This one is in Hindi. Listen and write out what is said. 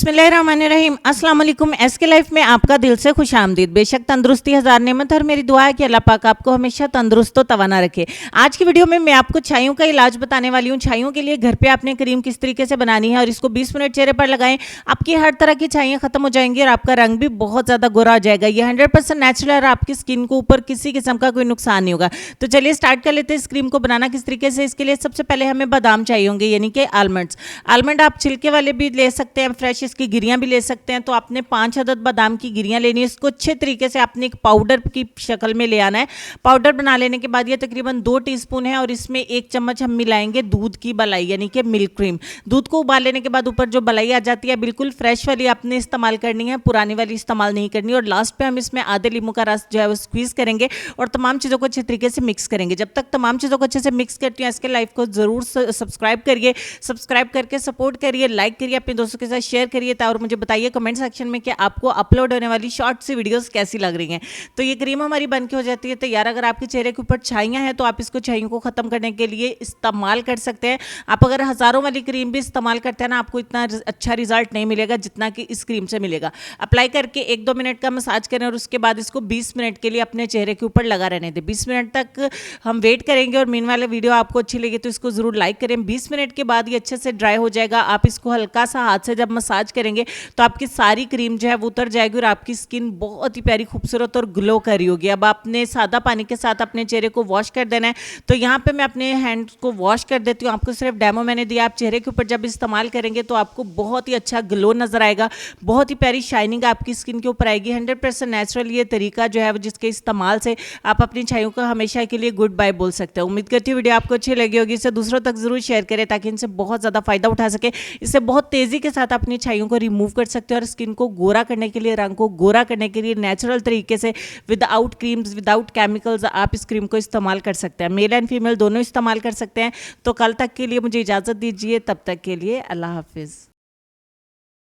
बिस्मिल्लाहिर्रहमानिर्रहीम अस्सलाम वालेकुम। एसके लाइफ में आपका दिल से खुश आमदीद। बेशक तंदुरुस्ती हज़ार नेमत और मेरी दुआ है कि अल्लाह पाक आपको हमेशा तंदुरुस्त और तवाना रखे। आज की वीडियो में मैं आपको छाइयों का इलाज बताने वाली हूँ। छाइयों के लिए घर पे आपने क्रीम किस तरीके से बनानी है और इसको 20 मिनट चेहरे पर लगाएं, आपकी हर तरह की छाइयाँ खत्म हो जाएंगी और आपका रंग भी बहुत ज़्यादा गोरा हो जाएगा। ये 100% नेचुरल है और आपकी स्किन को ऊपर किसी किस्म का कोई नुकसान नहीं होगा। तो चलिए स्टार्ट कर लेते हैं इस क्रीम को बनाना किस तरीके से। इसके लिए सबसे पहले हमें बादाम चाहिए होंगे, यानी कि आलमंड्स। आलमंड आप छिलके वाले भी ले सकते हैं, फ्रेश इसकी गिरियां भी ले सकते हैं। तो आपने 5 अदद बादाम की गिरियां लेनी है। इसको अच्छे तरीके से आपने एक पाउडर की शक्ल में ले आना है। पाउडर बना लेने के बाद ये तकरीबन 2 टीस्पून है और इसमें 1 चम्मच हम मिलाएंगे दूध की मलाई, यानी कि मिल्क क्रीम। दूध को उबाल लेने के बाद ऊपर जो मलाई आ जाती है बिल्कुल फ्रेश वाली आपने इस्तेमाल करनी है, पुरानी वाली इस्तेमाल नहीं करनी। और लास्ट पे हम इसमें आधे लींबू का रस जो है वो स्क्वीज करेंगे और तमाम चीज़ों को अच्छे तरीके से मिक्स करेंगे। जब तक तमाम चीज़ों को अच्छे से मिक्स करती हूँ, इसके लाइफ को ज़रूर सब्सक्राइब करिए, सब्सक्राइब करके सपोर्ट करिए, लाइक करिए, अपने दोस्तों के साथ शेयर करिए और मुझे बताइए कमेंट सेक्शन में कि आपको अपलोड होने वाली शॉर्ट सी वीडियोस कैसी लग रही हैं। तो ये क्रीम हमारी बन के हो जाती है तैयार। अगर आपके चेहरे के ऊपर छाइयाँ हैं तो आप इसको छाइयों को खत्म करने के लिए इस्तेमाल कर सकते हैं। आप अगर हज़ारों वाली क्रीम भी इस्तेमाल करते हैं ना, आपको इतना अच्छा रिजल्ट नहीं मिलेगा जितना कि इस क्रीम से मिलेगा। अप्लाई करके 1-2 मिनट का मसाज करें और उसके बाद इसको 20 मिनट के लिए अपने चेहरे के ऊपर लगा रहने दें। 20 मिनट तक हम वेट करेंगे और मीन वाले वीडियो आपको अच्छी लगी तो इसको ज़रूर लाइक करें। 20 मिनट के बाद ये अच्छे से ड्राई हो जाएगा। आप इसको हल्का सा हाथ से जब मसाज करेंगे तो आपकी सारी क्रीम जो है वो उतर जाएगी और आपकी स्किन बहुत ही प्यारी, खूबसूरत और ग्लो कर रही होगी। अब आपने सादा पानी के साथ अपने चेहरे को वॉश कर देना है। तो यहाँ पे मैं अपने हैंड को वॉश कर देती हूँ। आपको सिर्फ डेमो मैंने दिया। आप चेहरे के ऊपर जब इस्तेमाल करेंगे तो आपको बहुत ही अच्छा ग्लो नजर आएगा, बहुत ही प्यारी शाइनिंग आपकी स्किन के ऊपर आएगी। 100% नेचुरल ये तरीका जो है जिसके इस्तेमाल से आप अपनी छाइयों को हमेशा के लिए गुड बाय बोल सकते हैं। उम्मीद करती हूँ वीडियो आपको अच्छी लगी होगी। इसे दूसरों तक जरूर शेयर करें ताकि इनसे बहुत ज़्यादा फायदा उठा सके। इससे बहुत तेज़ी के साथ अपनी छाइयों को रिमूव कर सकते हैं और स्किन को गोरा करने के लिए, रंग को गोरा करने के लिए नेचुरल तरीके से विदाउट क्रीम्स, विदाउट केमिकल्स आप इस क्रीम को इस्तेमाल कर सकते हैं। मेल एंड फीमेल दोनों इस्तेमाल कर सकते हैं। तो कल तक के लिए मुझे इजाज़त दीजिए, तब तक के लिए अल्लाह हाफिज़।